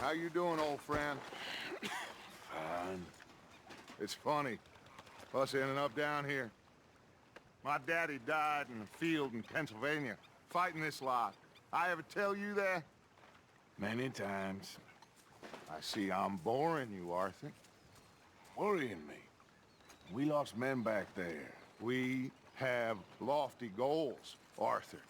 How you doing, old friend? Fine. It's funny, us ending up down here. My daddy died in a field in Pennsylvania, fighting this lot. I ever tell you that? Many times. I see I'm boring you, Arthur. Worrying me. We lost men back there. We have lofty goals, Arthur.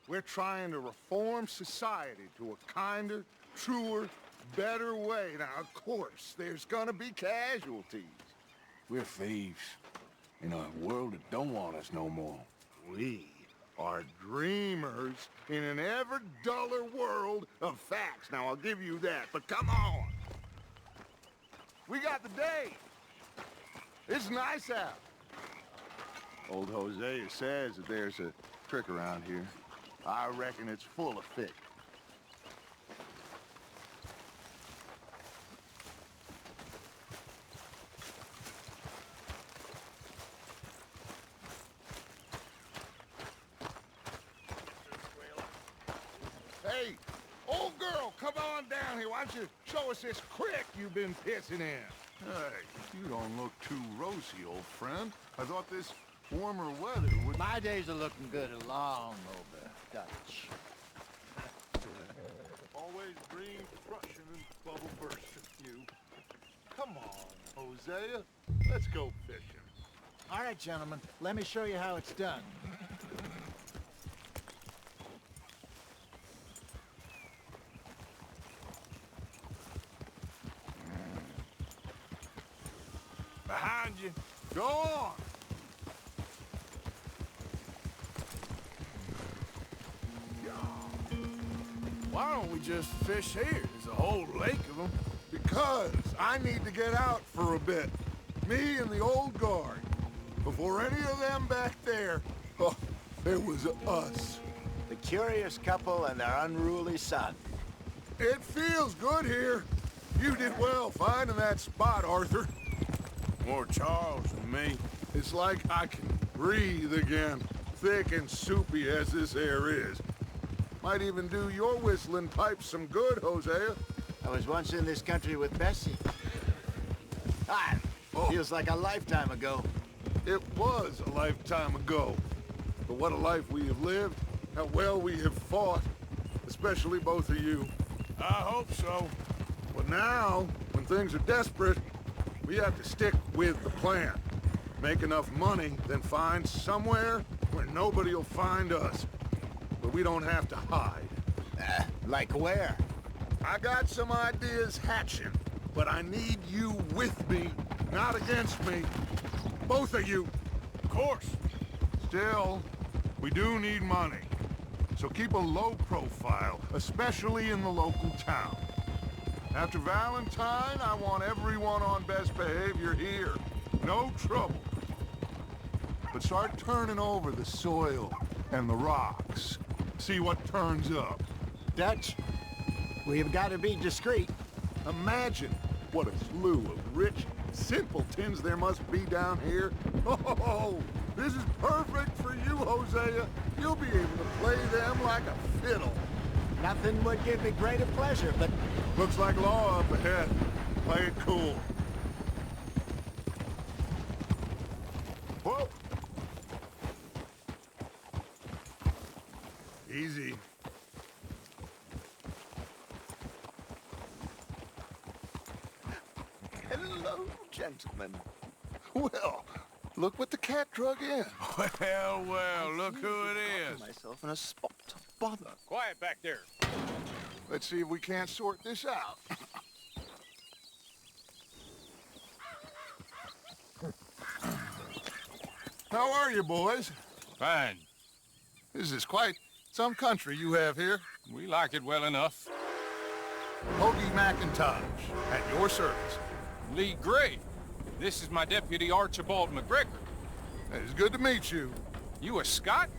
We're trying to reform society to a kinder, truer, better way. Now, of course, there's gonna be casualties. We're thieves. In a world that don't want us no more. We are dreamers in an ever duller world of facts. Now, I'll give you that, but come on. We got the day. It's nice out. Old Hosea says that there's a trick around here. I reckon it's full of fish. Hey, old girl, come on down here. Why don't you show us this creek you've been pissing in? Hey, you don't look too rosy, old friend. I thought this warmer weather would... My days are looking good along over Dutch. Always dreamed crushing and bubble bursting you. Come on, Hosea. Let's go fishing. All right, gentlemen, let me show you how it's done. Behind you. Go on. Why don't we just fish here? There's a whole lake of them. Because I need to get out for a bit. Me and the old guard. Before any of them back there, oh, there was us. The curious couple and their unruly son. It feels good here. You did well finding that spot, Arthur. More Charles than me. It's like I can breathe again, thick and soupy as this air is. Might even do your whistling pipes some good, Hosea. I was once in this country with Bessie. Feels like a lifetime ago. It was a lifetime ago. But what a life we have lived, how well we have fought, especially both of you. I hope so. But now, when things are desperate, we have to stick with the plan. Make enough money, then find somewhere where nobody will find us. But we don't have to hide. Like where? I got some ideas hatching, but I need you with me, not against me. Both of you. Of course. Still, we do need money. So keep a low profile, especially in the local town. After Valentine, I want everyone on best behavior here. No trouble. But start turning over the soil and the rocks. See what turns up. Dutch, we've got to be discreet. Imagine what a slew of rich simpletons there must be down here. Oh, this is perfect for you, Hosea. You'll be able to play them like a fiddle. Nothing would give me greater pleasure, but... Looks like law up ahead. Play it cool. Whoa! Easy. Hello, gentlemen. Well, look what the cat drug in. Well, well, look who it is. Myself in a spot of bother. Quiet back there. Let's see if we can't sort this out. How are you, boys? Fine. This is quite some country you have here. We like it well enough. Hoagie McIntosh, at your service. Lee Gray. This is my deputy Archibald McGregor. It's good to meet you. You a Scot?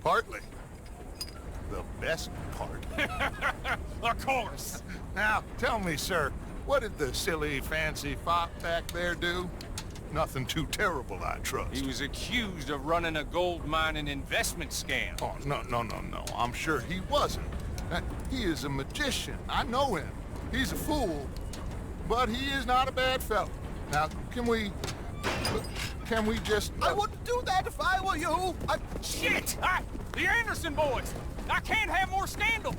Partly. The best part. Of course. Now, tell me, sir, what did the silly, fancy fop back there do? Nothing too terrible, I trust. He was accused of running a gold mining investment scam. Oh, no. I'm sure he wasn't. He is a magician. I know him. He's a fool, but he is not a bad fellow. Now, can we just... I wouldn't do that if I were you. Shit! The Anderson boys! I can't have more scandal!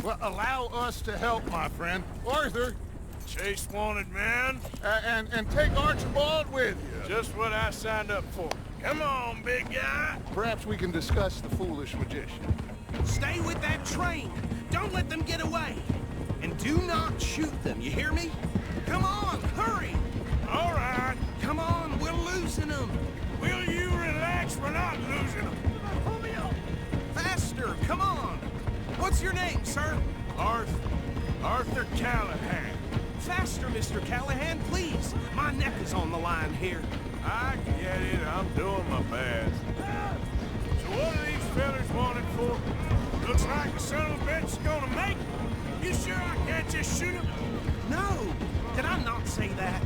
Well, allow us to help, my friend. Arthur, Chase wanted man. and take Archibald with you. Just what I signed up for. Come on, big guy. Perhaps we can discuss the foolish magician. Stay with that train. Don't let them get away. And do not shoot them, you hear me? Come on, hurry! All right. Come on, we're losing them. Will you relax? We're not losing them. Pull me up. Faster, come on. What's your name, sir? Arthur Callahan. Faster, Mr. Callahan, please. My neck is on the line here. I get it. I'm doing my best. So what are these fellas wanted for? Looks like the son of a bitch is gonna make it. You sure I can't just shoot him? No, did I not say that?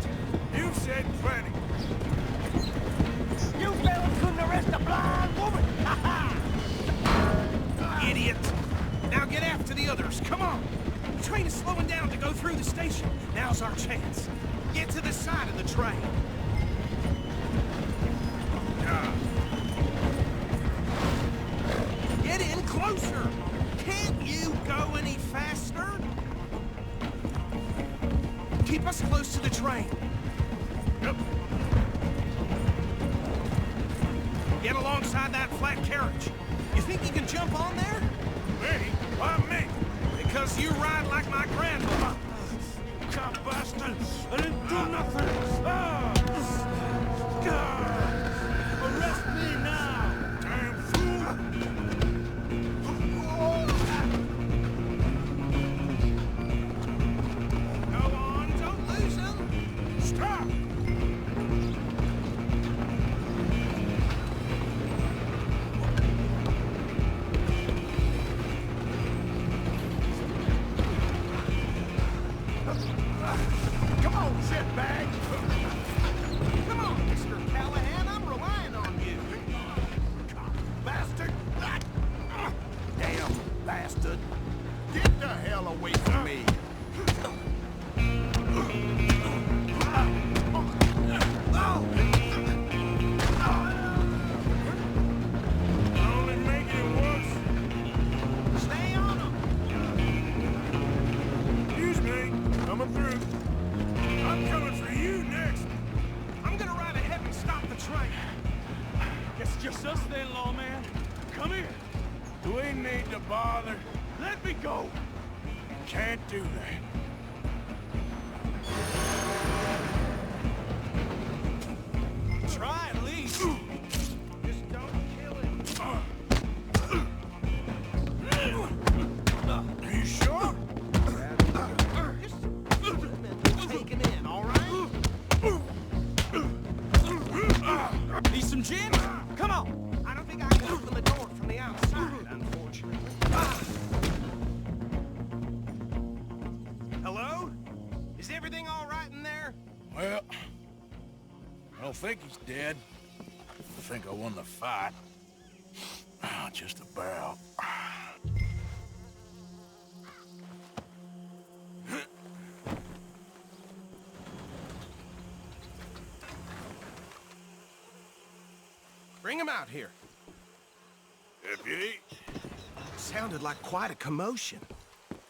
You said plenty. You fellas couldn't arrest a blind woman! Ha ha! Idiot! Now get after the others, come on! The train is slowing down to go through the station. Now's our chance. Get to the side of the train. Get in closer! Can't you go any faster? Keep us close to the train. Yep. Get alongside that flat carriage. You think you can jump on there? Me? Why me? Because you ride like my grandmother. Cop bastard! I didn't do nothing! Arrest me now! Damn fool! Go on, don't lose him. Stop! Come on, shitbag. Come on, Mr. Callahan, I'm relying on you. Bastard! Damn bastard. Get the hell away from me! Only making it worse. Stay on him. Excuse me. Coming through. I'm coming for you next. I'm gonna ride ahead and stop the train. Guess just us then, lawman. Come here. Do we need to bother? Let me go. Can't do that. Try at least. Just don't kill him. Are you sure? Just shoot him and we'll take him in, all right? Need some gin? Come on. I don't think I can open the door from the outside, unfortunately. Hello? Is everything all right in there? Well, I don't think he's dead. I think I won the fight. Just about. Bring him out here. Deputy, Sounded like quite a commotion.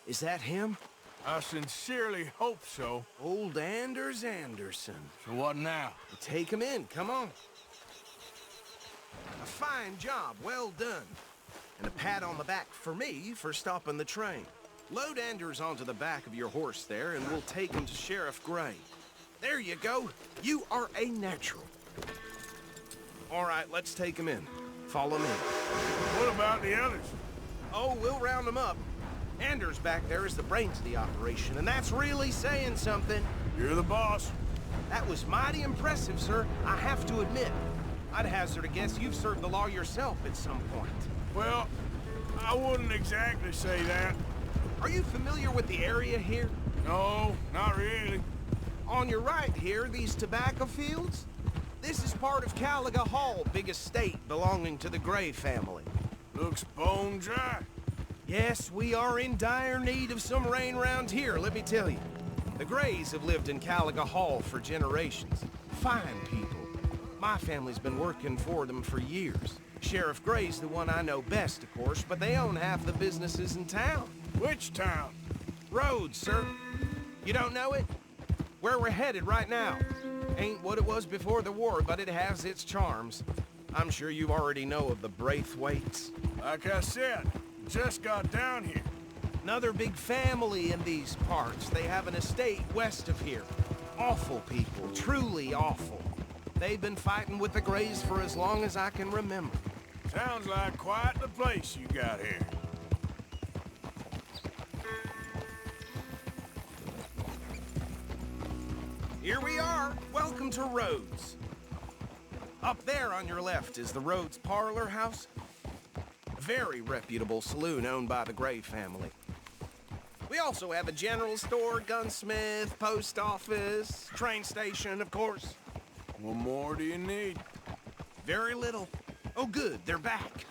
Is that him? I sincerely hope so. Old Anders Anderson. So what now? Take him in, come on. A fine job, well done. And a pat on the back for me for stopping the train. Load Anders onto the back of your horse there, and we'll take him to Sheriff Gray. There you go. You are a natural. All right, let's take him in. Follow me. What about the others? Oh, we'll round them up. Anders back there is the brains of the operation, and that's really saying something. You're the boss. That was mighty impressive, sir. I have to admit. I'd hazard a guess you've served the law yourself at some point. Well, I wouldn't exactly say that. Are you familiar with the area here? No, not really. On your right here, these tobacco fields? This is part of Caliga Hall, big estate belonging to the Gray family. Looks bone dry. Yes, we are in dire need of some rain round here, let me tell you. The Grays have lived in Caliga Hall for generations. Fine people. My family's been working for them for years. Sheriff Gray's the one I know best, of course, but they own half the businesses in town. Which town? Rhodes, sir. You don't know it? Where we're headed right now. Ain't what it was before the war, but it has its charms. I'm sure you already know of the Braithwaites. Like I said, just got down here. Another big family in these parts. They have an estate west of here. Awful people, truly awful. They've been fighting with the Grays for as long as I can remember. Sounds like quite the place you got here. Here we are. Welcome to Rhodes. Up there on your left is the Rhodes Parlor House. A very reputable saloon owned by the Gray family. We also have a general store, gunsmith, post office, train station, of course. What more do you need? Very little. Oh, good, they're back.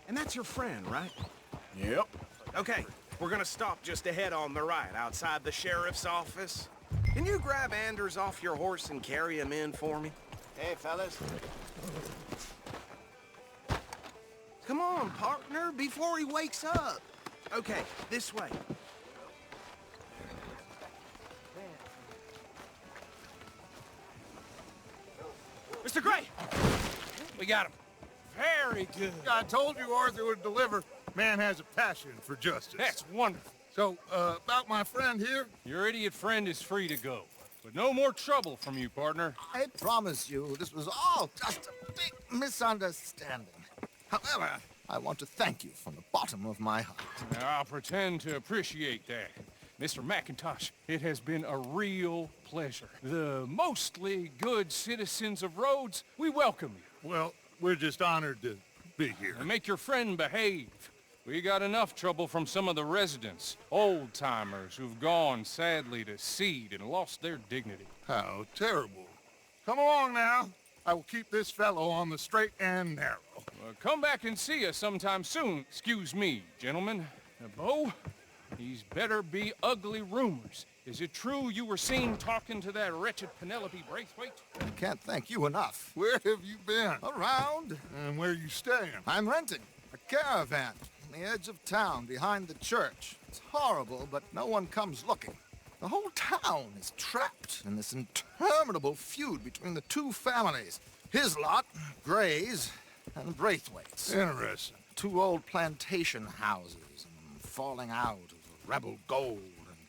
And that's your friend, right? Yep. Okay, we're gonna stop just ahead on the right, outside the sheriff's office. Can you grab Anders off your horse and carry him in for me? Hey, fellas. Come on, partner, before he wakes up. Okay, this way. Mr. Gray! We got him. Very good. I told you Arthur would deliver. Man has a passion for justice. That's wonderful. So, about my friend here, Your idiot friend is free to go. But no more trouble from you, partner. I promise you, this was all just a big misunderstanding. However, I want to thank you from the bottom of my heart. Now, I'll pretend to appreciate that. Mr. McIntosh, it has been a real pleasure. The mostly good citizens of Rhodes, we welcome you. well, we're just honored to be here. And make your friend behave. We got enough trouble from some of the residents, old-timers who've gone, sadly, to seed and lost their dignity. How terrible. Come along now. I will keep this fellow on the straight and narrow. Come back and see us sometime soon. Excuse me, gentlemen. Bo, these better be ugly rumors. Is it true you were seen talking to that wretched Penelope Braithwaite? I can't thank you enough. Where have you been? Around, And where you staying? I'm renting a caravan on the edge of town behind the church. It's horrible, but no one comes looking. The whole town is trapped in this interminable feud between the two families. His lot, Gray's, and Braithwaite's. Interesting. Two old plantation houses, and falling out of rebel gold,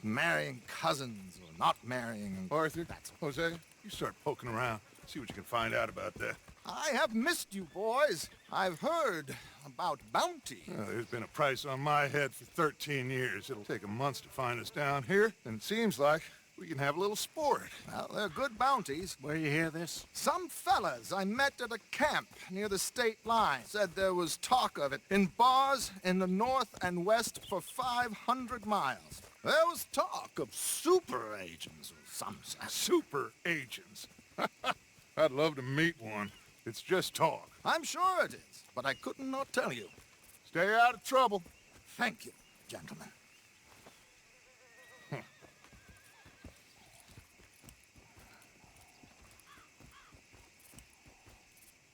and marrying cousins or not marrying. Arthur, Jose, you start poking around. See what you can find out about that. I have missed you, boys. I've heard about bounty. Well, there's been a price on my head for 13 years. It'll take 'em months to find us down here, and it seems like we can have a little sport. Well, they're good bounties. Where you hear this? Some fellas I met at a camp near the state line said there was talk of it in bars in the north and west for 500 miles. There was talk of super agents of some sort. Super agents. I'd love to meet one. It's just talk. I'm sure it is, but I couldn't not tell you. Stay out of trouble. Thank you, gentlemen.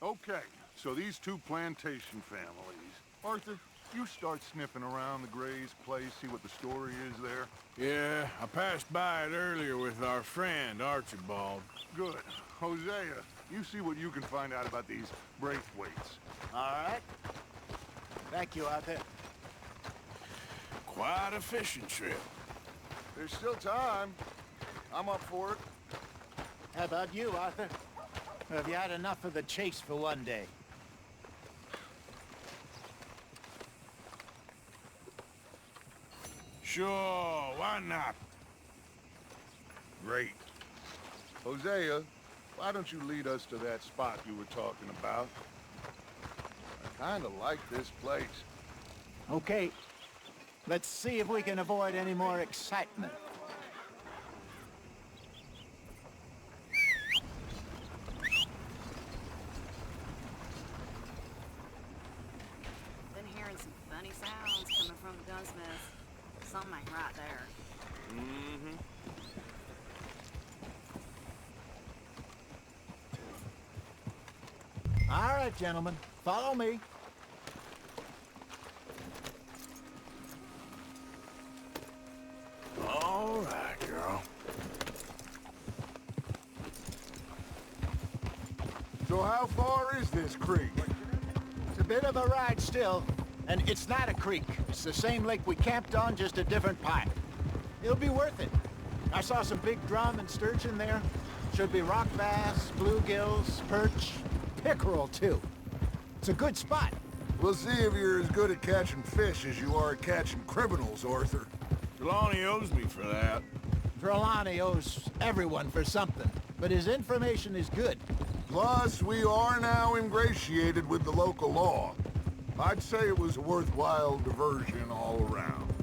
Okay, so these two plantation families. Arthur, you start sniffing around the Gray's place, see what the story is there. Yeah, I passed by it earlier with our friend, Archibald. Good. Hosea, you see what you can find out about these Braithwaites. All right. Thank you, Arthur. Quite a fishing trip. There's still time. I'm up for it. How about you, Arthur? Or have you had enough of the chase for one day? Sure, why not? Great. Hosea, why don't you lead us to that spot you were talking about? I kinda like this place. Okay. Let's see if we can avoid any more excitement. Been hearing some funny sounds coming from from the gunsmith. Something ain't right there. Mm-hmm. All right, gentlemen. Follow me. All right, girl. So how far is this creek? It's a bit of a ride still, and it's not a creek. It's the same lake we camped on, just a different pipe. It'll be worth it. I saw some big drum and sturgeon there. Should be rock bass, bluegills, perch, pickerel too. It's a good spot. We'll see if you're as good at catching fish as you are at catching criminals, Arthur. Trelawney owes me for that. Trelawney owes everyone for something, but his information is good. Plus, we are now ingratiated with the local law. I'd say it was a worthwhile diversion all around.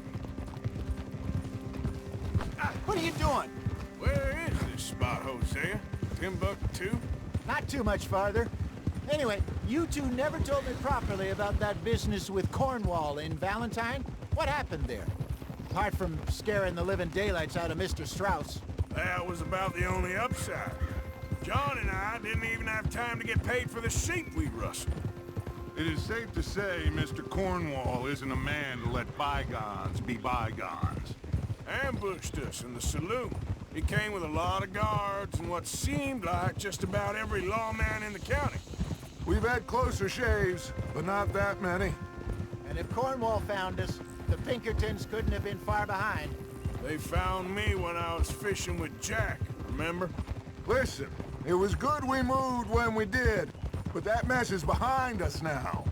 What are you doing? Where is this spot, Hosea? Timbuktu? Not too much farther. Anyway, you two never told me properly about that business with Cornwall in Valentine. What happened there? Apart from scaring the living daylights out of Mr. Strauss. That was about the only upside. John and I didn't even have time to get paid for the sheep we rustled. It is safe to say Mr. Cornwall isn't a man to let bygones be bygones. Ambushed us in the saloon. He came with a lot of guards and what seemed like just about every lawman in the county. We've had closer shaves, but not that many. And if Cornwall found us, the Pinkertons couldn't have been far behind. They found me when I was fishing with Jack, remember? Listen, it was good we moved when we did, but that mess is behind us now.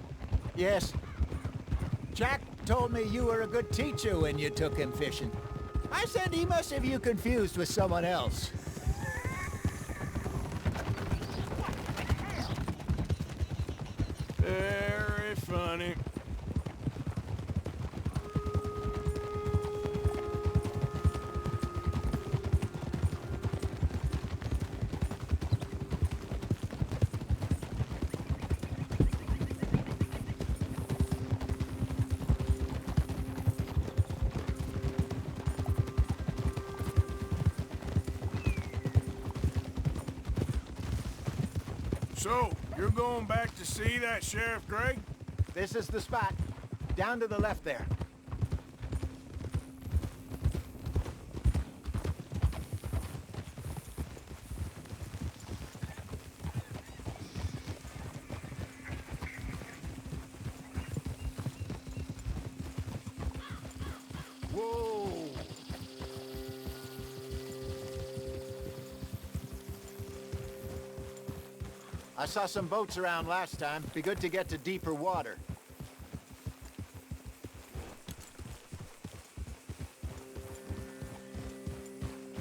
Yes. Jack told me you were a good teacher when you took him fishing. I said he must have you confused with someone else. Very funny. So, you're going back to see that Sheriff Gray? This is the spot. Down to the left there. Whoa! I saw some boats around last time. Be good to get to deeper water.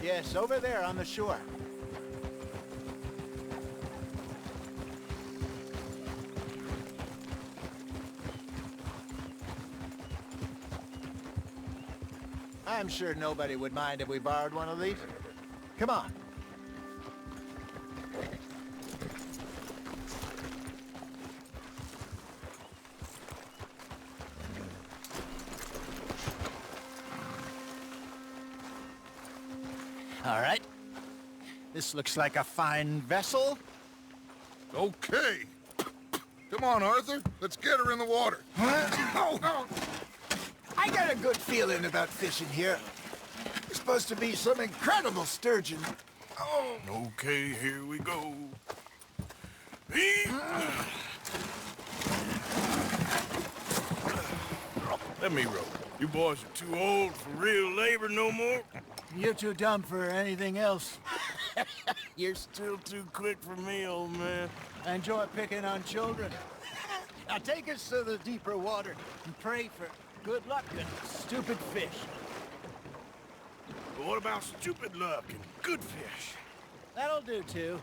Yes, over there on the shore. I'm sure nobody would mind if we borrowed one of these. Come on. All right. This looks like a fine vessel. Okay. Come on, Arthur. Let's get her in the water. Oh. I got a good feeling about fishing here. There's supposed to be some incredible sturgeon. Oh. Okay, here we go. Let me row. You boys are too old for real labor no more. You're too dumb for anything else. You're still too quick for me, old man. I enjoy picking on children. Now take us to the deeper water and pray for good luck and stupid fish. But what about stupid luck and good fish? That'll do, too.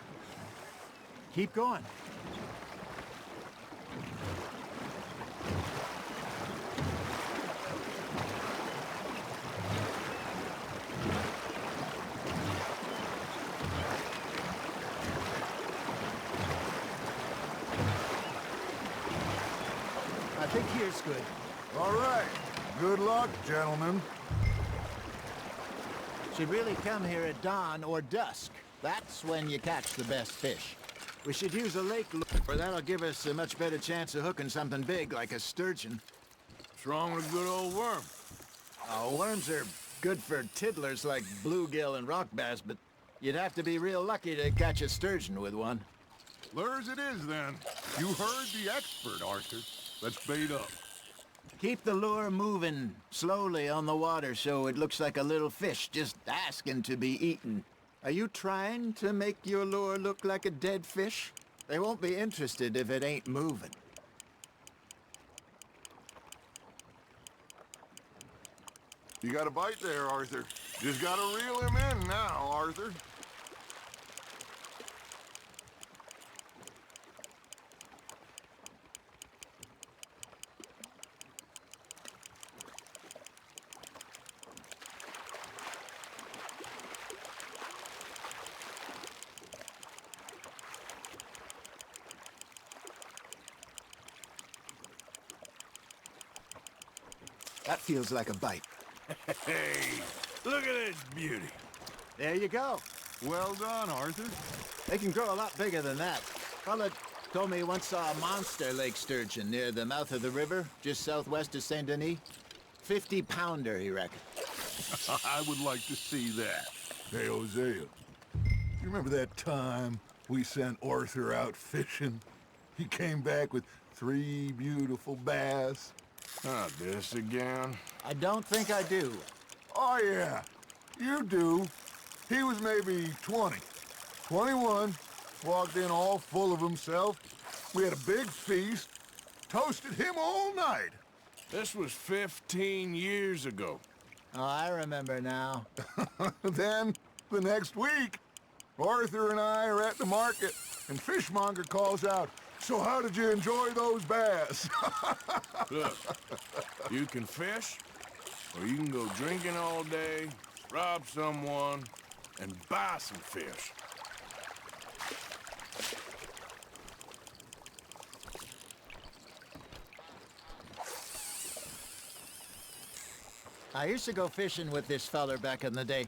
Keep going. I think here's good. All right. Good luck, gentlemen. Should really come here at dawn or dusk. That's when you catch the best fish. We should use a lake lure. That'll give us a much better chance of hooking something big like a sturgeon. What's wrong with a good old worm? Oh, worms are good for tiddlers like bluegill and rock bass, but you'd have to be real lucky to catch a sturgeon with one. Lures it is, then. You heard the expert, Arthur. Let's bait up. Keep the lure moving slowly on the water so it looks like a little fish just asking to be eaten. Are you trying to make your lure look like a dead fish? They won't be interested if it ain't moving. You got a bite there, Arthur. Just gotta reel him in now, Arthur. That feels like a bite. Hey, look at this beauty. There you go. Well done, Arthur. They can grow a lot bigger than that. Fella told me he once saw a monster lake sturgeon near the mouth of the river, just southwest of Saint Denis. 50-pounder, he reckoned. I would like to see that. Hey, Hosea, you remember that time we sent Arthur out fishing? He came back with 3 beautiful bass. Not this again. I don't think I do. Oh, yeah, you do. He was maybe 20, 21, walked in all full of himself. We had a big feast, toasted him all night. This was 15 years ago. Oh, I remember now. Then, the next week, Arthur and I are at the market, and Fishmonger calls out, "So how did you enjoy those bass?" Look, you can fish, or you can go drinking all day, rob someone, and buy some fish. I used to go fishing with this feller back in the day.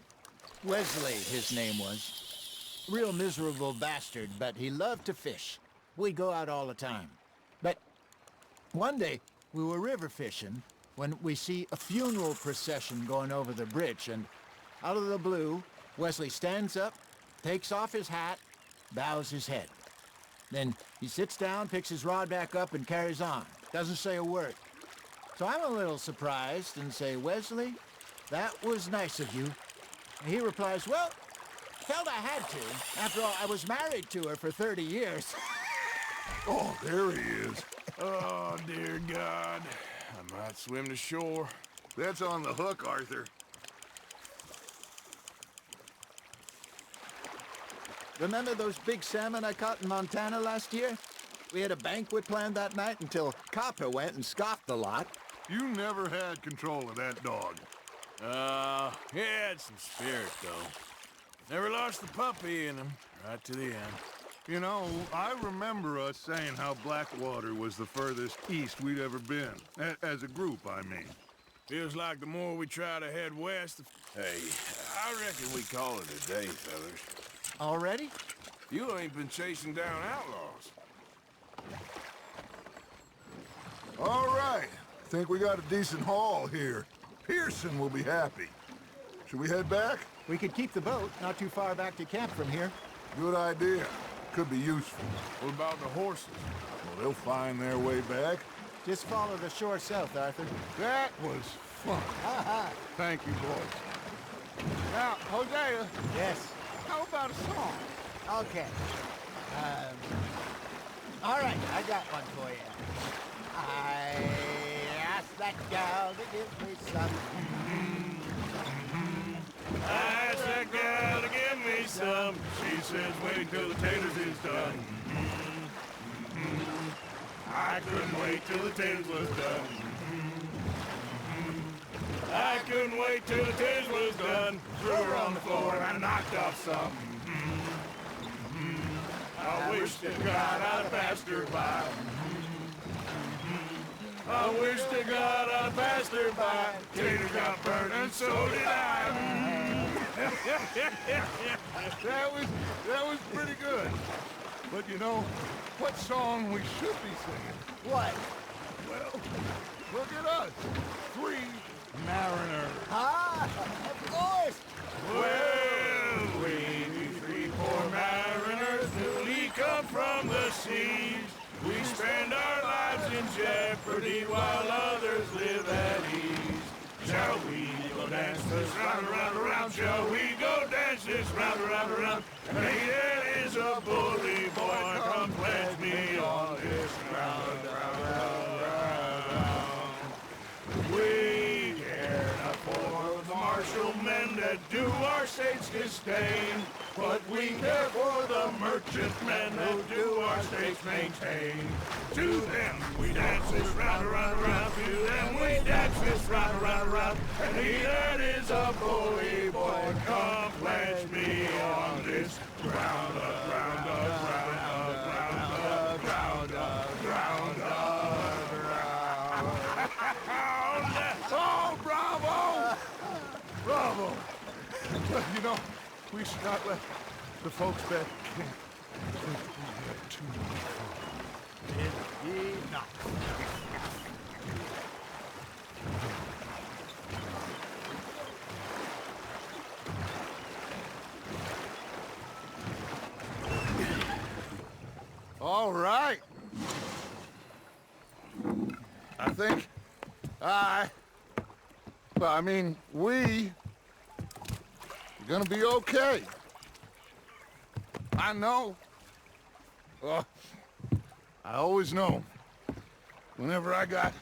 Wesley, his name was. Real miserable bastard, but he loved to fish. We'd go out all the time. But one day, we were river fishing when we see a funeral procession going over the bridge, and out of the blue, Wesley stands up, takes off his hat, bows his head. Then he sits down, picks his rod back up, and carries on. Doesn't say a word. So I'm a little surprised and say, "Wesley, that was nice of you." And he replies, "Well, felt I had to. After all, I was married to her for 30 years. Oh, there he is. Oh, dear God. I might swim to shore. That's on the hook, Arthur. Remember those big salmon I caught in Montana last year? We had a banquet planned that night until Copper went and scoffed the lot. You never had control of that dog. He had some spirit, though. Never lost the puppy in him, right to the end. You know, I remember us saying how Blackwater was the furthest east we'd ever been. As a group, I mean. Feels like the more we try to head west, hey, I reckon we call it a day, fellas. Already? You ain't been chasing down outlaws. All right. Think we got a decent haul here. Pearson will be happy. Should we head back? We could keep the boat not too far back to camp from here. Good idea. Could be useful. What about the horses? Well, they'll find their way back. Just follow the shore south, Arthur. That was fun. Thank you, boys. Now, Hosea, Yes. how about a song? Okay. All right, I got one for you. I asked that gal to give me some. I asked that gal to give me some. She says, wait till the taters is done. I couldn't wait till the taters was done. I couldn't wait till the taters was done. Threw her on the floor and I knocked off some. I wish to God I'd passed her by. I wish to God I passed her by. Tater got burnt and so did I. That was pretty good. But you know, what song we should be singing? What? Well, look at us. 3 mariners. Ah, of course. Well, we be 3 poor mariners newly come from the seas. We spend our lives in jeopardy while others live at ease. Shall we go dance this round, around, around? Shall we go dance this round, around, around? Hey, there is a bully boy, come pledge me on this ground, We care not for the martial men that do our state's disdain, but we care for the merchant men who do our states maintain. To them we dance this round, around, around. To them we dance this round, around, around. And he that is a bully boy, come pledge me on this ground, ground, ground, ground, ground, ground, Oh, bravo! Bravo! Well, you know, we should not let the folks back camp think we had too much fun. All right. I think we're gonna be okay. I know. I always know. Whenever I got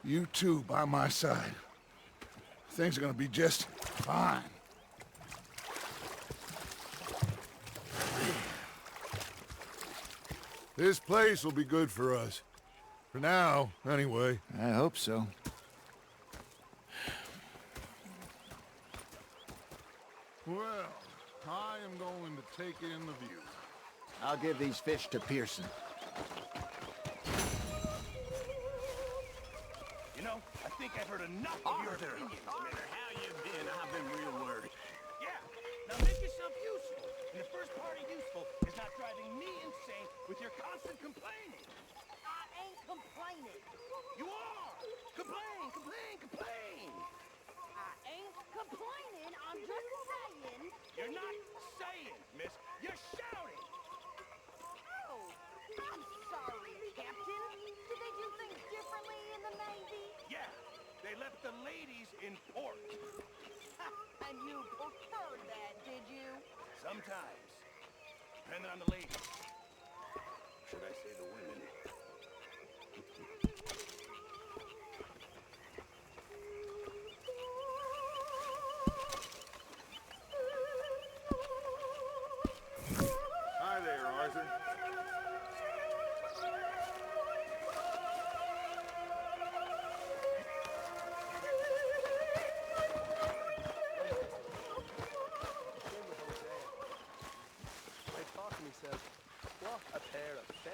you two by my side, things are gonna be just fine. This place will be good for us. For now, anyway. I hope so. Well, I am going to take in the view. I'll give these fish to Pearson. You know, I think I've heard enough of your opinions. No matter how you've been, I've been real worried. Yeah, now make yourself useful. And the first part of useful is not driving me insane with your constant complaining. I ain't complaining. You are! Complain, complain, complain! I ain't complaining. I'm just saying. You're not saying, miss. You're shouting! Oh, I'm sorry, Captain. Did they do things differently in the Navy? Yeah, they left the ladies in port. And you preferred that, did you? Sometimes. Depending on the ladies. Should I say the women? Hi there, Arthur.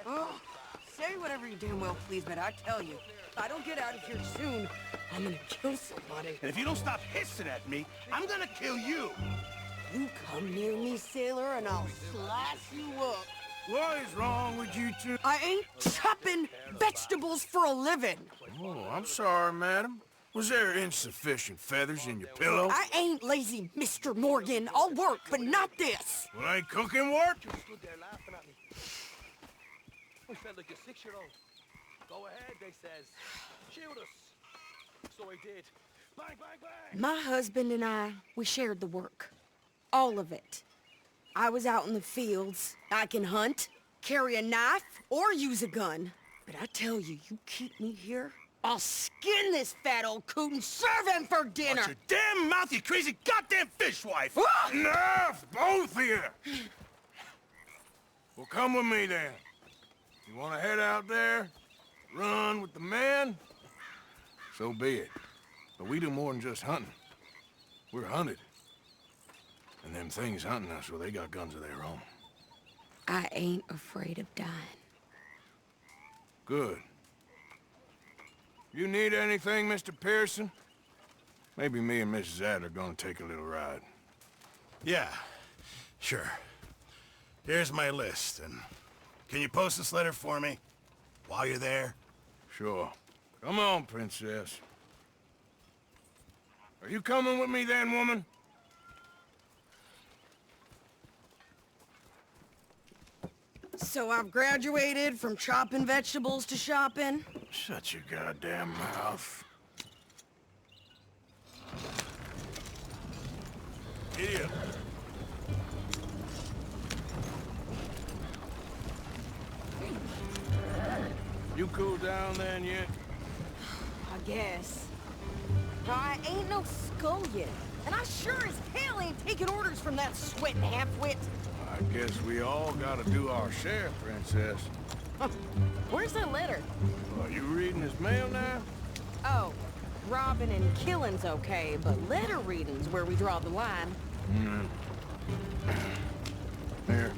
Oh, say whatever you damn well please, but I tell you, if I don't get out of here soon, I'm gonna kill somebody. And if you don't stop hissing at me, I'm gonna kill you! You come near me, sailor, and I'll slice you up. What is wrong with you two? I ain't chopping vegetables for a living. Oh, I'm sorry, madam. Was there insufficient feathers in your pillow? I ain't lazy, Mr. Morgan. I'll work, but not this. Well, ain't cooking work? Stood there laughing at me. I felt like a 6-year-old. Go ahead, they says. Shoot us. So I did. Bang, bang, bang! My husband and I, we shared the work. All of it. I was out in the fields. I can hunt, carry a knife, or use a gun. But I tell you, you keep me here, I'll skin this fat old coot and serve him for dinner! Watch your damn mouth, you crazy goddamn fishwife! Ah! Enough, both of you! Well, come with me, then. You want to head out there, run with the men? So be it. But we do more than just hunting. We're hunted. And them things hunting us, well, they got guns of their own. I ain't afraid of dying. Good. You need anything, Mr. Pearson? Maybe me and Mrs. Adler are gonna take a little ride. Yeah, sure. Here's my list, and can you post this letter for me while you're there? Sure. Come on, Princess. Are you coming with me then, woman? So I've graduated from chopping vegetables to shopping. Shut your goddamn mouth. Idiot. You cool down then yet? I guess. I ain't no scullion, and I sure as hell ain't taking orders from that sweating half-wit. I guess we all gotta do our share, Princess. Where's that letter? Are you reading his mail now? Oh, robbing and killing's okay, but letter reading's where we draw the line. Here.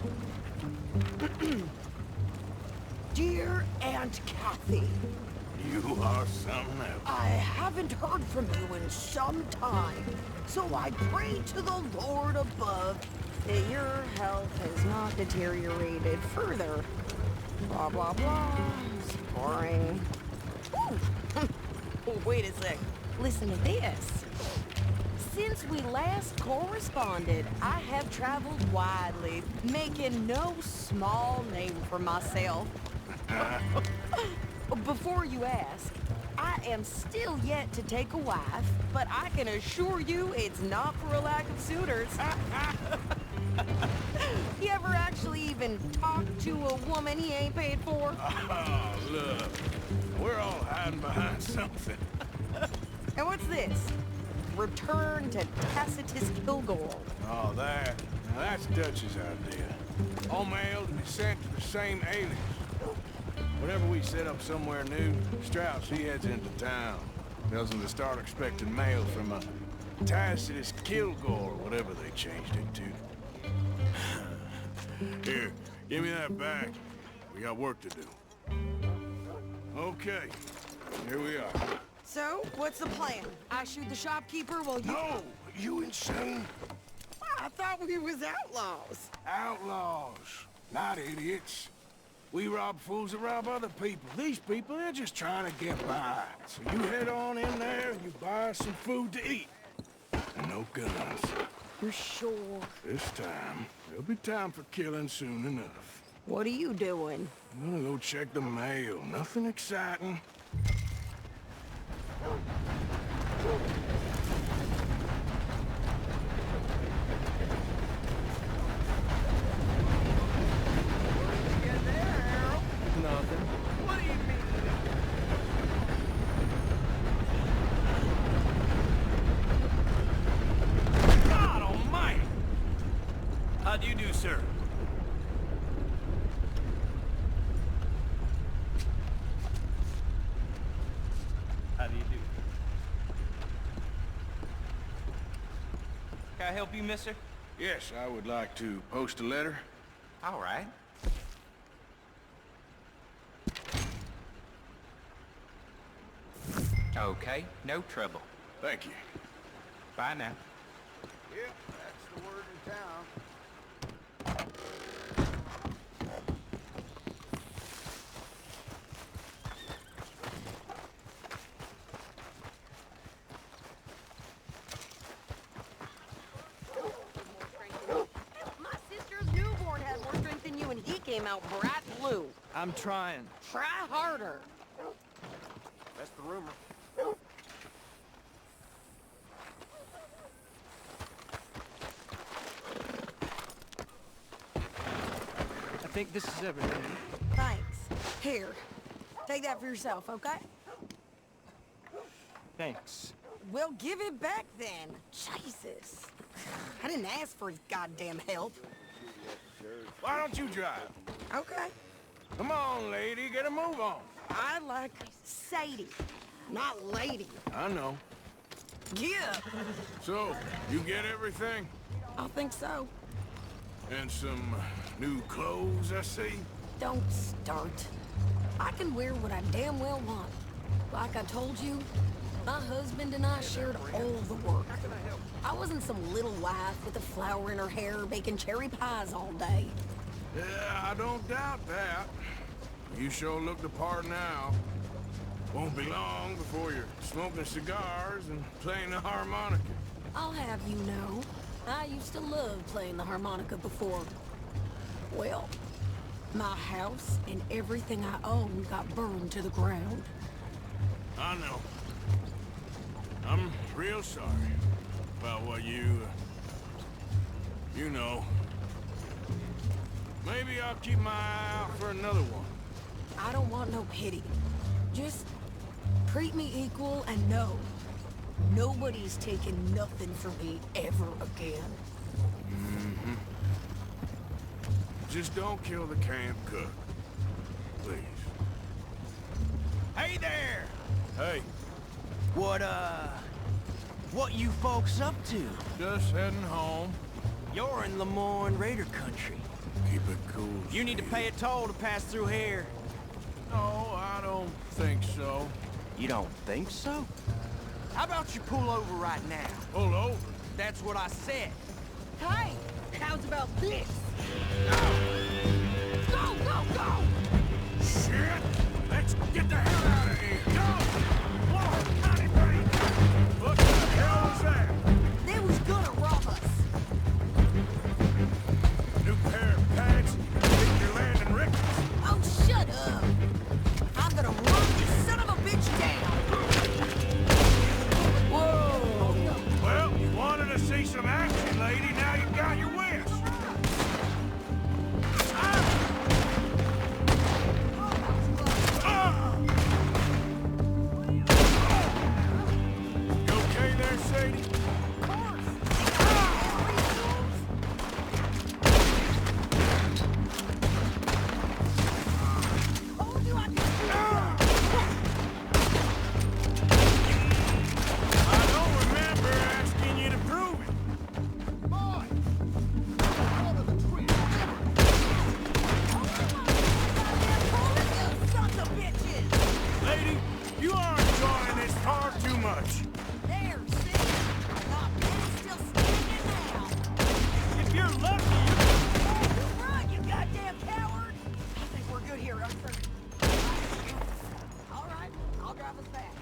Dear Aunt Kathy, You are something else. I haven't heard from you in some time, so I pray to the Lord above that your health has not deteriorated further. Blah, blah, blah. It's boring. Ooh. Wait a sec. Listen to this. Since we last corresponded, I have traveled widely, making no small name for myself. Before you ask, I am still yet to take a wife, but I can assure you it's not for a lack of suitors. You ever actually even talk to a woman he ain't paid for? Oh, look. We're all hiding behind something. And what's this? Return to Tacitus Kilgore. Oh, that. Now that's Dutch's idea. All mail to be sent to the same alias. Whenever we set up somewhere new, Strauss, he heads into town. Tells them to start expecting mail from a Tacitus Kilgore, or whatever they changed it to. Here, give me that back. We got work to do. Okay, here we are. So, what's the plan? I shoot the shopkeeper while you... No! You insane? I thought we was outlaws. Outlaws, not idiots. We rob fools that rob other people. These people, they're just trying to get by. So you head on in there and you buy some food to eat. And no guns. You're sure? This time, there'll be time for killing soon enough. What are you doing? I'm gonna go check the mail. Nothing exciting. Nothing. What do you mean? God almighty! How do you do, sir? How do you do? Can I help you, mister? Yes, I would like to post a letter. All right. Okay, no trouble. Thank you. Bye now. Yep, that's the word in town. My sister's newborn had more strength than you, and he came out bright blue. I'm trying. Try harder. That's the rumor. I think this is everything. Thanks. Here, take that for yourself, okay? Thanks. Well, give it back then. Jesus. I didn't ask for his goddamn help. Why don't you drive? Okay. Come on, lady, get a move on. I like Sadie, not lady. I know. Yeah, So, you get everything? I think so. And some new clothes, I see? Don't start. I can wear what I damn well want. Like I told you, my husband and I shared all the work. I wasn't some little wife with a flower in her hair baking cherry pies all day. Yeah, I don't doubt that. You sure look the part now. Won't be long before you're smoking cigars and playing the harmonica. I'll have you know, I used to love playing the harmonica before. Well, my house and everything I owned got burned to the ground. I know. I'm real sorry about what you know. Maybe I'll keep my eye out for another one. I don't want no pity. Just treat me equal and know nobody's taking nothing from me ever again. Mm-hmm. Just don't kill the camp cook. Please. Hey there! Hey, What you folks up to? just heading home. You're in Lemoyne Raider country. Keep it cool. You need to pay a toll to pass through here. No, I don't think so. You don't think so? How about you pull over right now? Pull over. That's what I said. Hey, how's about this? Go, go, go! Shit! Let's get the hell out of here! Go! Lord, Connie Brain! What the hell was that? They was gonna rob us. New pair of pants? Think you're landing Rick? Oh, shut up. I'm gonna run this son of a bitch down. Whoa. Well, you wanted to see some action, lady. Now you got your wish. You okay there, Sadie? I don't remember asking you to prove it. Lady, you are enjoying this far too much. There, see? Not many still standing now. If you're lucky, Run, you goddamn coward! I think we're good here, Arthur. All right, I'll drive us back.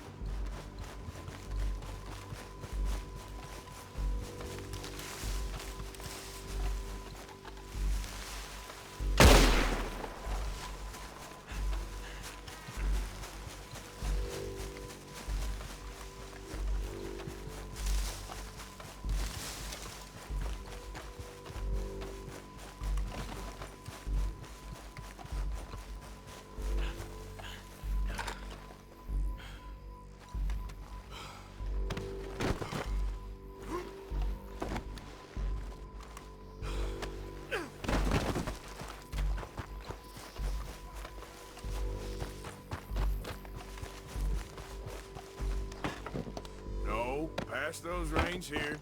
No, pass those reins here.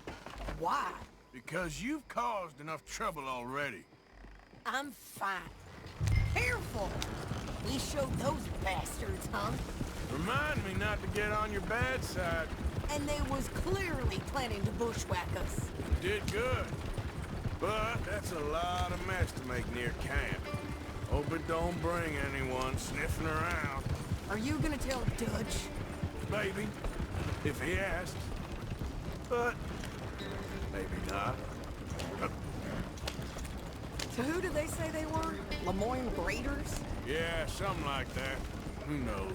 Why? Because you've caused enough trouble already. I'm fine. Careful! We showed those bastards, huh? Remind me not to get on your bad side. And they was clearly planning to bushwhack us. Did good. But that's a lot of mess to make near camp. Hope it don't bring anyone sniffing around. Are you gonna tell Dutch? Maybe, if he asks. But maybe not. So who did they say they were? Lemoyne Raiders? Yeah, something like that. Who knows?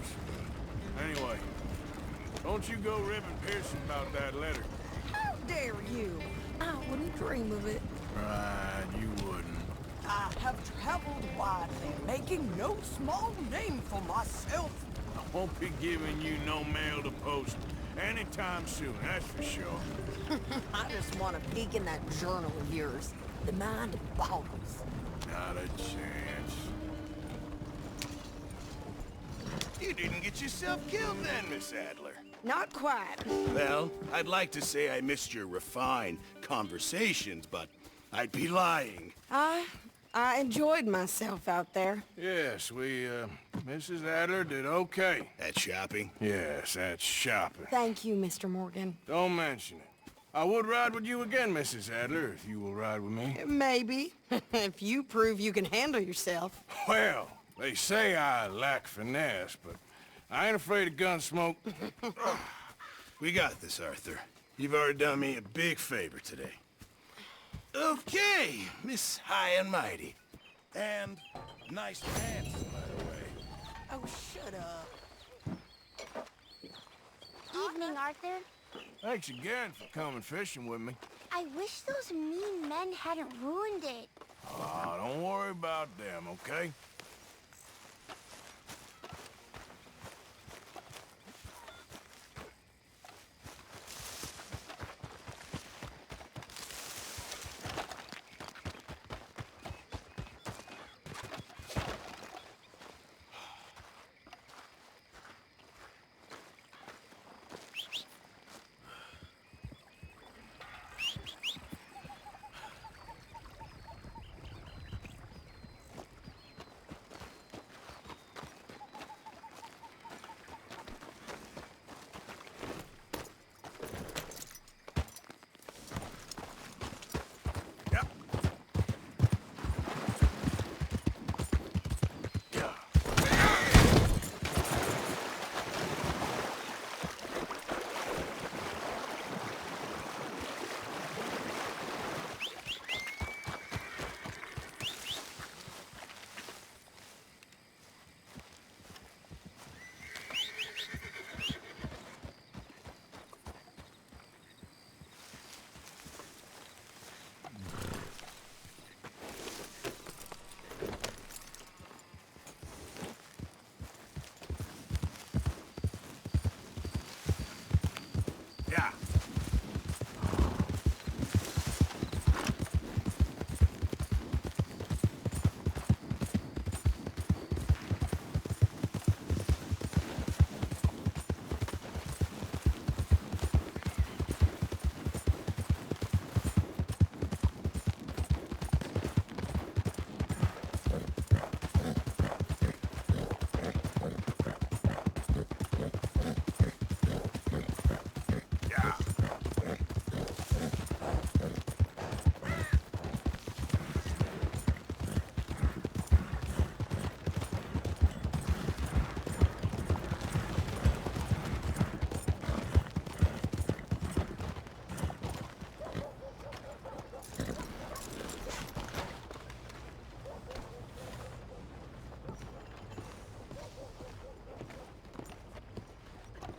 Anyway, don't you go ribbing Pearson about that letter. How dare you? I wouldn't dream of it. Right, you wouldn't. I have traveled widely, making no small name for myself. I won't be giving you no mail to post anytime soon, that's for sure. I just want to peek in that journal of yours. The mind boggles. Not a chance. You didn't get yourself killed then, Miss Adler. Not quite. Well, I'd like to say I missed your refined conversations, but I'd be lying. I enjoyed myself out there. Yes, we Mrs. Adler did okay. At shopping? Yes, that's shopping. Thank you, Mr. Morgan. Don't mention it. I would ride with you again, Mrs. Adler, if you will ride with me. Maybe. If you prove you can handle yourself. Well, they say I lack finesse, but I ain't afraid of gun smoke. We got this, Arthur. You've already done me a big favor today. Okay, Miss High and Mighty. And nice pants, by the way. Oh, shut up. Evening, Arthur. Thanks again for coming fishing with me. I wish those mean men hadn't ruined it. Don't worry about them, okay?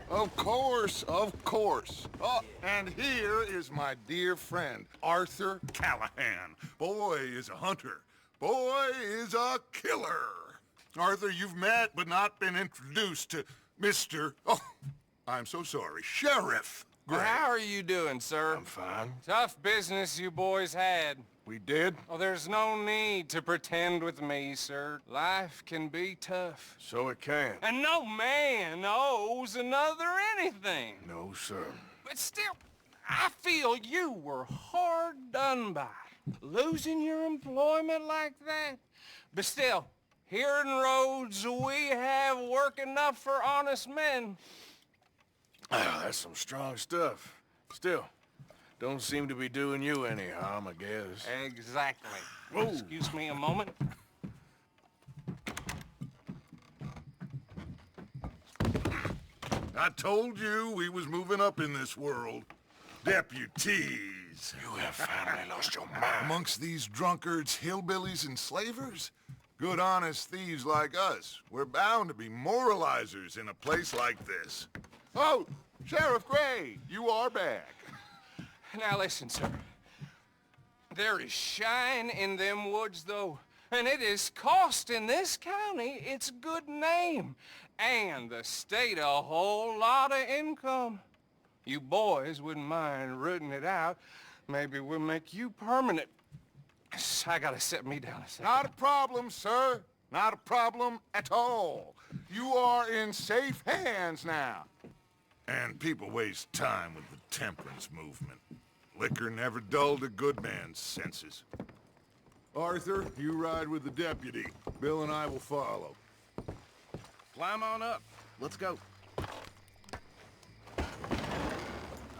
Of course, of course. Oh, and here is my dear friend, Arthur Callahan. Boy is a hunter. Boy is a killer. Arthur, you've met but not been introduced to Mr. Oh, I'm so sorry, Sheriff Gray. How are you doing, sir? I'm fine. Tough business you boys had. We did? Oh, there's no need to pretend with me, sir. Life can be tough. So it can. And no man owes another anything. No, sir. But still, I feel you were hard done by. Losing your employment like that. But still, here in Rhodes, we have work enough for honest men. That's some strong stuff. Still, don't seem to be doing you any harm, I guess. Exactly. Excuse me a moment. I told you we was moving up in this world. Deputies. You have finally lost your mind. Amongst these drunkards, hillbillies, and slavers? Good honest thieves like us. We're bound to be moralizers in a place like this. Oh, Sheriff Gray, you are back. Now listen, sir. There is shine in them woods, though, and it is costing this county its good name, and the state a whole lot of income. You boys wouldn't mind rooting it out. Maybe we'll make you permanent. I gotta sit me down a second. Not a problem, sir. Not a problem at all. You are in safe hands now. And people waste time with the temperance movement. Liquor never dulled a good man's senses. Arthur, you ride with the deputy. Bill and I will follow. Climb on up. Let's go.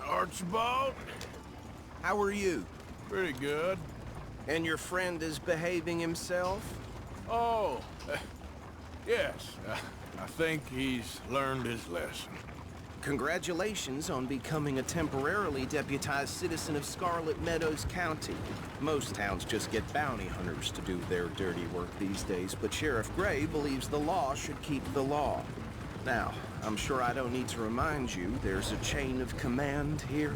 Archibald? How are you? Pretty good. And your friend is behaving himself? Oh, yes. I think he's learned his lesson. Congratulations on becoming a temporarily deputized citizen of Scarlet Meadows County. Most towns just get bounty hunters to do their dirty work these days, but Sheriff Gray believes the law should keep the law. Now, I'm sure I don't need to remind you there's a chain of command here.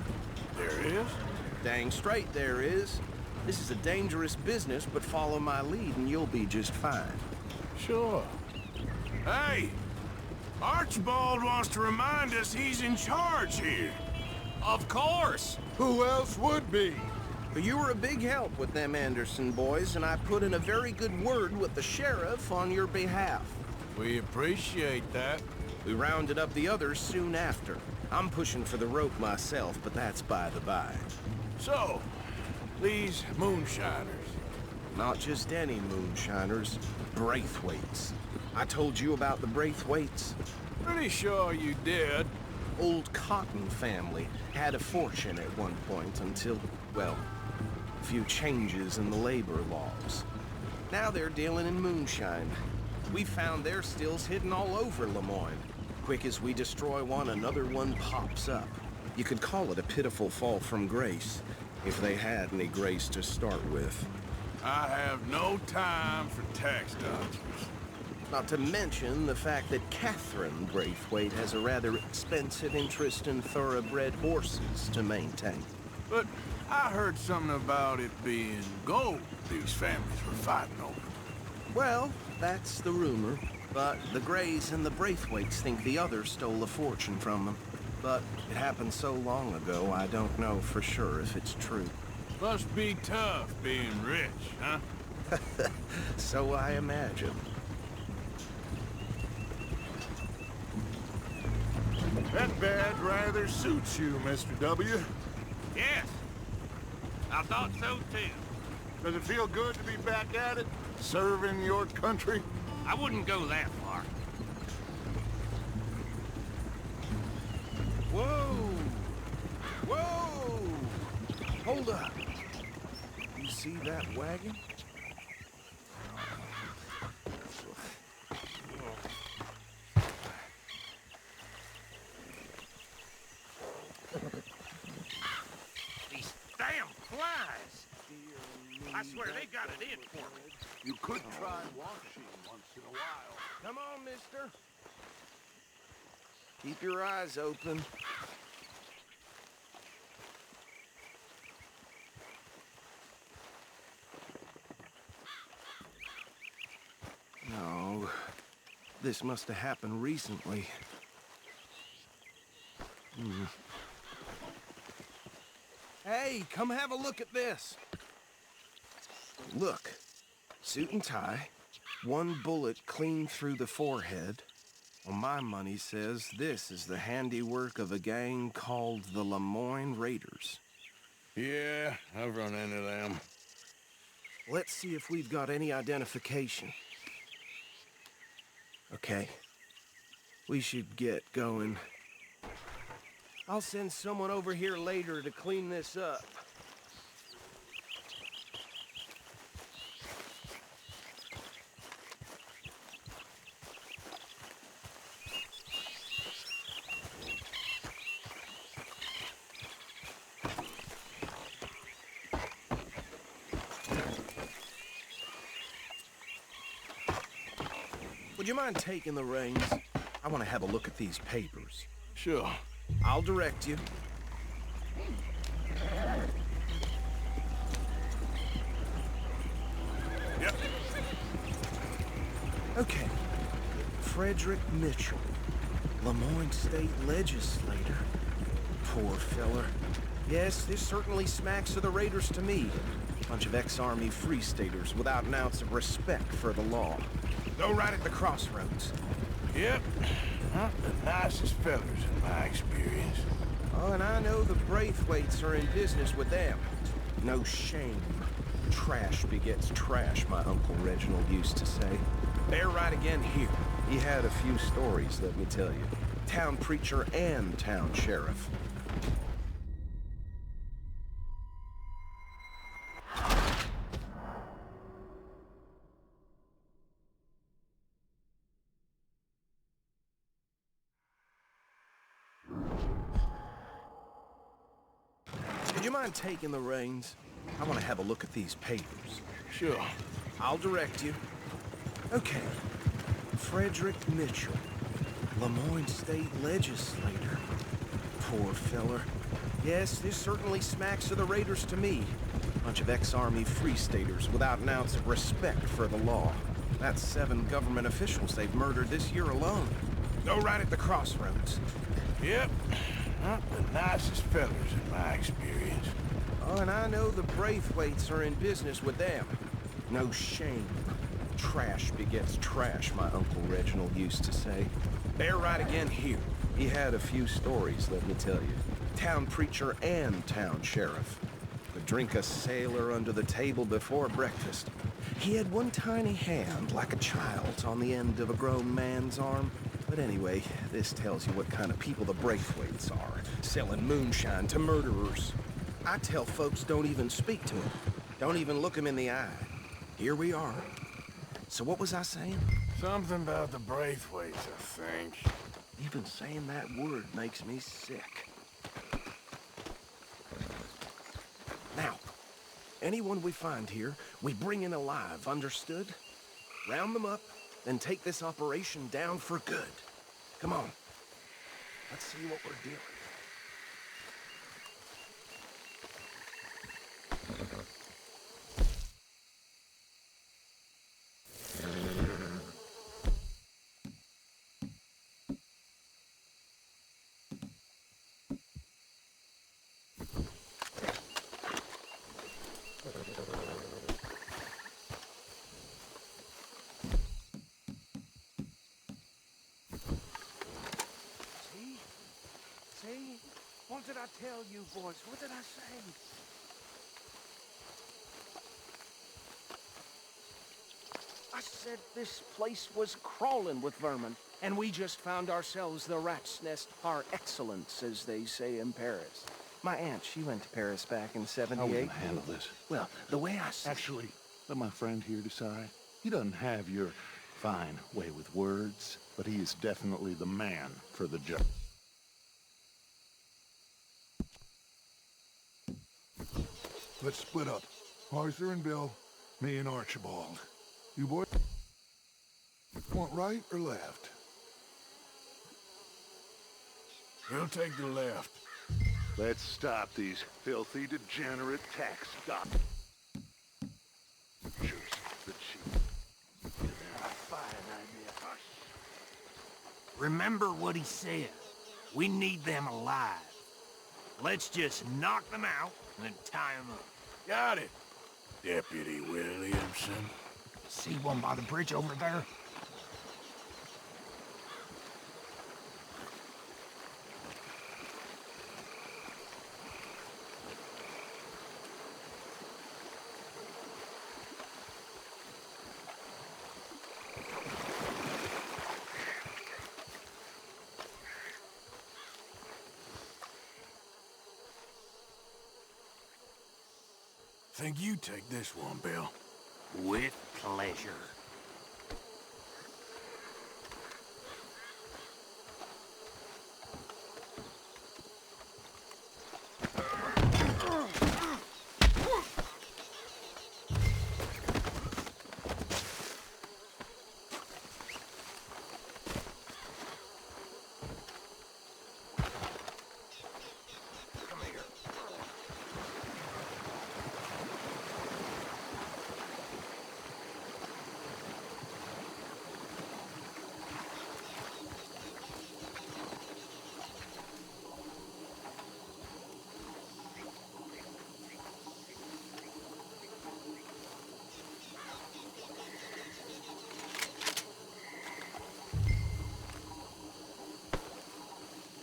There is? Dang straight there is. This is a dangerous business, but follow my lead and you'll be just fine. Sure. Hey! Archibald wants to remind us he's in charge here. Of course! Who else would be? You were a big help with them Anderson boys, and I put in a very good word with the sheriff on your behalf. We appreciate that. We rounded up the others soon after. I'm pushing for the rope myself, but that's by the by. So, these moonshiners. Not just any moonshiners, Braithwaites. I told you about the Braithwaites? Pretty sure you did. Old Cotton family had a fortune at one point until, well, a few changes in the labor laws. Now they're dealing in moonshine. We found their stills hidden all over Lemoyne. Quick as we destroy one, another one pops up. You could call it a pitiful fall from grace, if they had any grace to start with. I have no time for tax dodgers. Not to mention the fact that Catherine Braithwaite has a rather expensive interest in thoroughbred horses to maintain. But I heard something about it being gold these families were fighting over. Well, that's the rumor. But the Grays and the Braithwaites think the others stole a fortune from them. But it happened so long ago, I don't know for sure if it's true. Must be tough being rich, huh? So I imagine. That badge rather suits you, Mr. W. Yes. I thought so too. Does it feel good to be back at it? Serving your country? I wouldn't go that far. Whoa! Whoa! Hold up. You see that wagon? These damn flies! I swear they got it in for me. You could try washing once in a while. Come on, mister. Keep your eyes open. No, this must have happened recently. Hey, come have a look at this. Look, suit and tie, one bullet clean through the forehead. Well, my money says this is the handiwork of a gang called the Lemoyne Raiders. Yeah, I've run into them. Let's see if we've got any identification. Okay. We should get going. I'll send someone over here later to clean this up. Would you mind taking the reins? I want to have a look at these papers. Sure. I'll direct you. Yep. Okay. Frederick Mitchell, Lemoyne State Legislator. Poor feller. Yes, this certainly smacks of the Raiders to me. Bunch of ex-Army Free Staters without an ounce of respect for the law. Go right at the crossroads. Yep. Not the nicest fellers in my experience. Oh, and I know the Braithwaites are in business with them. No shame. Trash begets trash, my Uncle Reginald used to say. They're right again here. He had a few stories, let me tell you. Town preacher and town sheriff. Would you mind taking the reins? I want to have a look at these papers. Sure. I'll direct you. Okay. Frederick Mitchell, Lemoyne State Legislator. Poor feller. Yes, this certainly smacks of the Raiders to me. Bunch of ex-Army Free Staters without an ounce of respect for the law. That's 7 government officials they've murdered this year alone. Go right at the crossroads. Yep. Not the nicest fellas in my experience. Oh, and I know the Braithwaites are in business with them. No shame. Trash begets trash, my Uncle Reginald used to say. They're right again here. He had a few stories, let me tell you. Town preacher and town sheriff. Could drink a sailor under the table before breakfast. He had one tiny hand, like a child's, on the end of a grown man's arm. But anyway, this tells you what kind of people the Braithwaites are, selling moonshine to murderers. I tell folks don't even speak to him. Don't even look him in the eye. Here we are. So what was I saying? Something about the Braithwaites, I think. Even saying that word makes me sick. Now, anyone we find here, we bring in alive, understood? Round them up, then take this operation down for good. Come on. Let's see what we're dealing with. See? What did I tell you, boys? What did I say? I said this place was crawling with vermin, and we just found ourselves the rat's nest par excellence, as they say in Paris. My aunt, she went to Paris back in I '78. wouldn't handle this. Well, the way I see Actually, let my friend here decide. He doesn't have your fine way with words, but he is definitely the man for the job. Let's split up. Arthur and Bill, me and Archibald. You boys want right or left? We'll take the left. Let's stop these filthy, degenerate tax doctors. The chief. Remember what he said. We need them alive. Let's just knock them out and tie them up. Got it, Deputy Williamson. See one by the bridge over there? Think you take this one, Bill. With pleasure.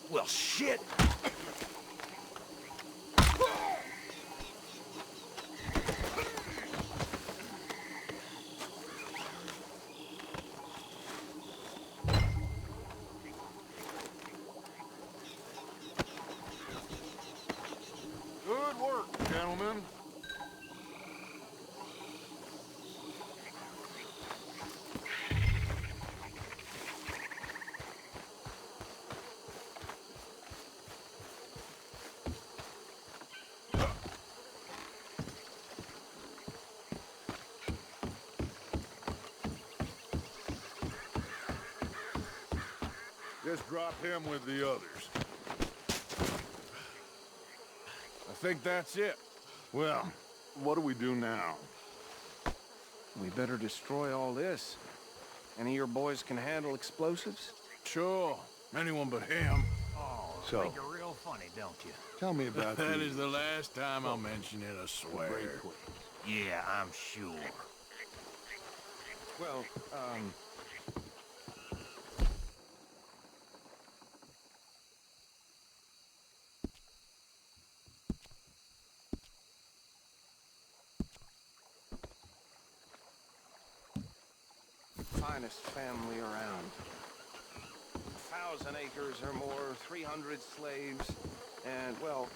Well, shit! gentlemen. Just drop him with the others. I think that's it. Well, what do we do now? We better destroy all this. Any of your boys can handle explosives? Sure. Anyone but him. Oh, So- think you're real funny, don't you? Tell me about That the- is the last time I'll mention it, I swear. Great place. Yeah, I'm sure. Well, finest family around. 1,000 acres or more, 300 slaves, and, well,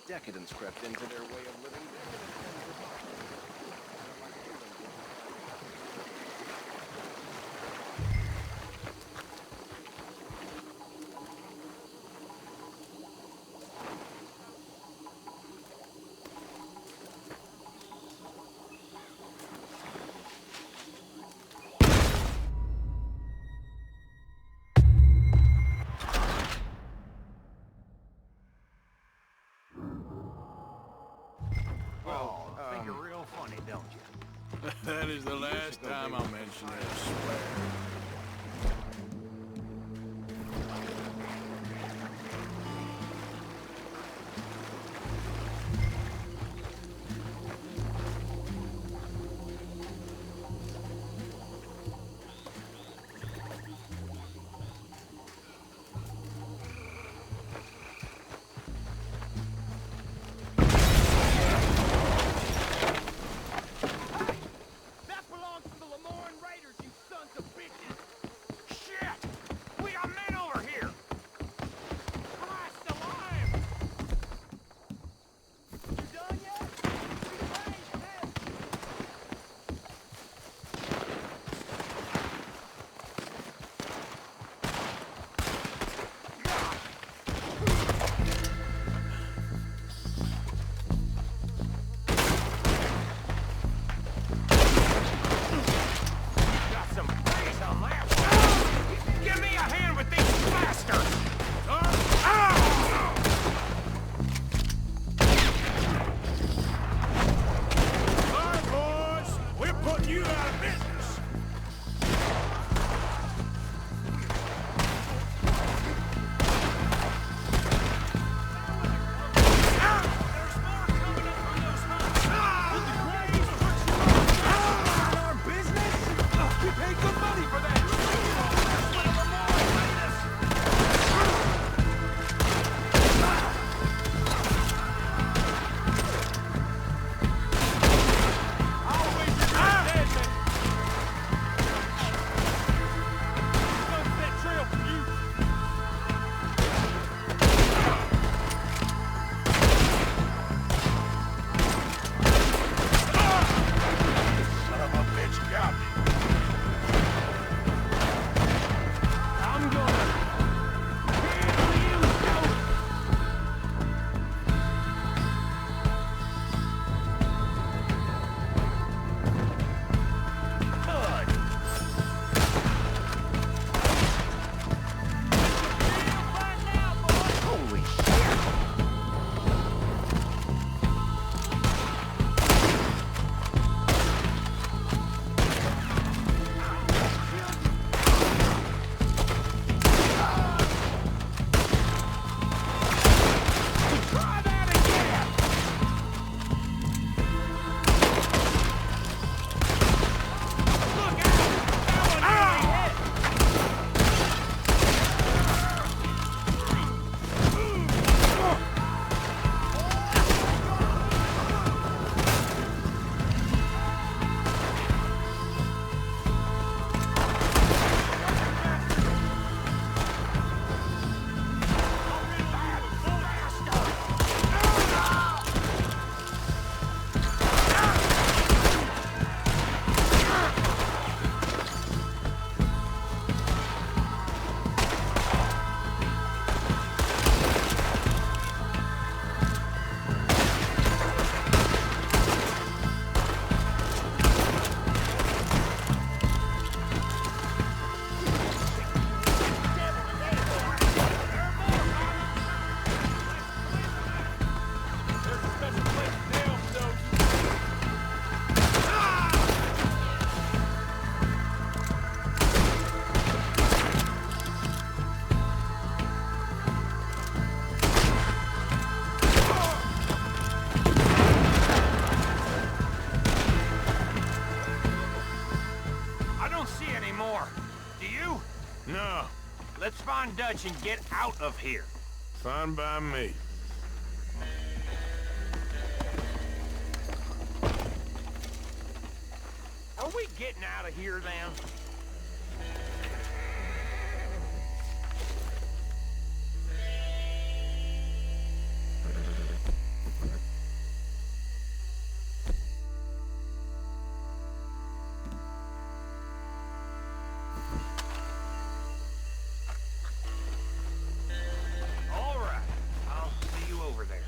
decadence crept into their way of living. Oh, think you're real funny, don't you? That is the last time I'll mention it, I swear. That belongs to the Lemoyne Raiders, you sons of bitches! on Dutch and get out of here. Fine by me. Are we getting out of here, then? All right. I'll see you over there.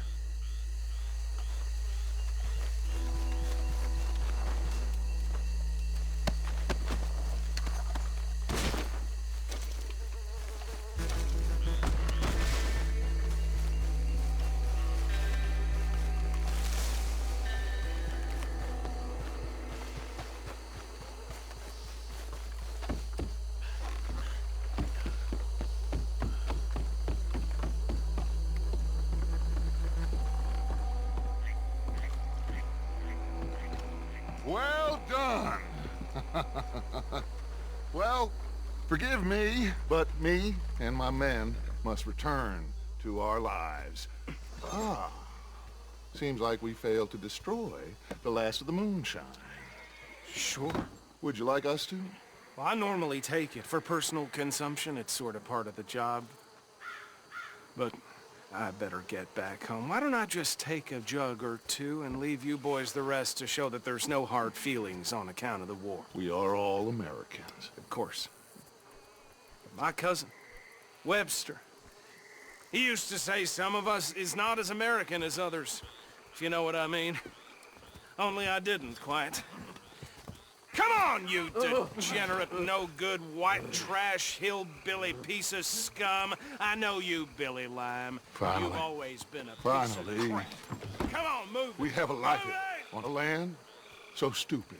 Well done. Well, forgive me, but me and my men must return to our lives. Ah, seems like we failed to destroy the last of the moonshine. Sure. Would you like us to? Well, I normally take it. For personal consumption, it's sort of part of the job. But I better get back home. Why don't I just take a jug or two and leave you boys the rest to show that there's no hard feelings on account of the war? We are all Americans. Of course. But my cousin, Webster, he used to say some of us is not as American as others, if you know what I mean. Only I didn't quite. Come on, you degenerate, no-good, white trash, hillbilly piece of scum. I know you, Billy Lime. Finally. You've always been a piece Finally. of crap. Come on, move We it. haven't like Move it. On a land so stupid,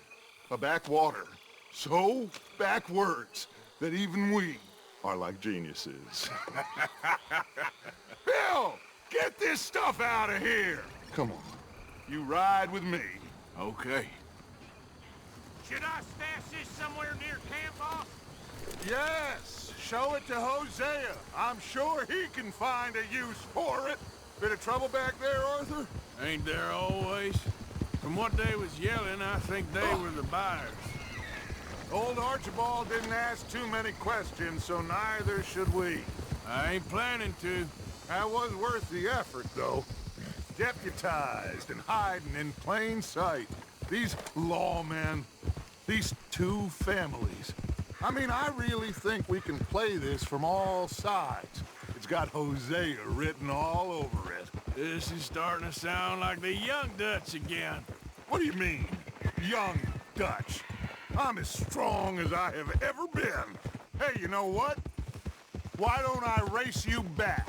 a backwater so backwards that even we are like geniuses. Bill, get this stuff out of here. Come on, you ride with me. Okay. Should I stash this somewhere near camp, boss? Yes, show it to Hosea. I'm sure he can find a use for it. Bit of trouble back there, Arthur? Ain't there always? From what they was yelling, I think they were the buyers. Old Archibald didn't ask too many questions, so neither should we. I ain't planning to. That was worth the effort, though. Deputized and hiding in plain sight. These lawmen, these two families. I mean, I really think we can play this from all sides. It's got Hosea written all over it. This is starting to sound like the young Dutch again. What do you mean, young Dutch? I'm as strong as I have ever been. Hey, you know what? Why don't I race you back?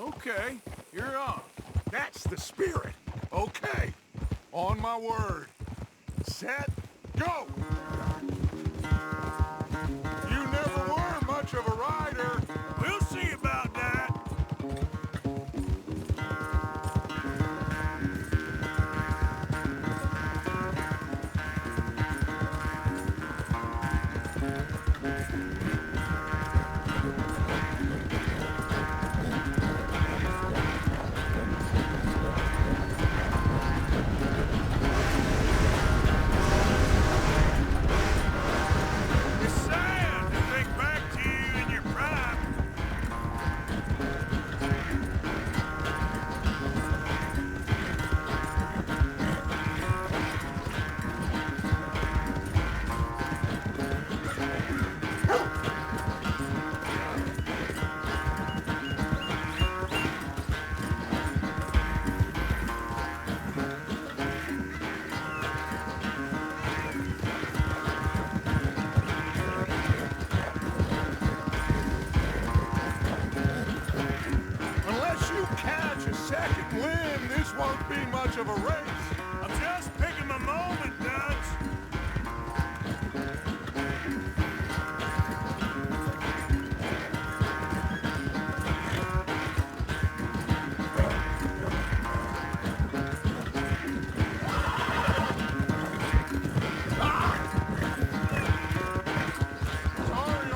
Okay, you're on. That's the spirit. Okay, on my word. Set, go! You never were much of a rider. We'll see about that. It's sad to think back to you in your prime. Unless you catch a second wind, this won't be much of a race. I'm just picking my moment, Dutch. Sorry,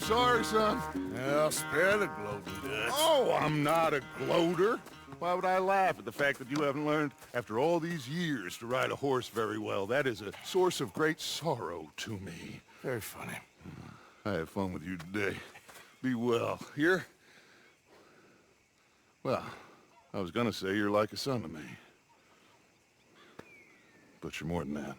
sorry, son. Well, spare the gloating guts. Oh, I'm not a gloater. Why would I laugh at the fact that you haven't learned, after all these years, to ride a horse very well? That is a source of great sorrow to me. Very funny. I had fun with you today. Be well. Here? Well, I was gonna say you're like a son to me. But you're more than that.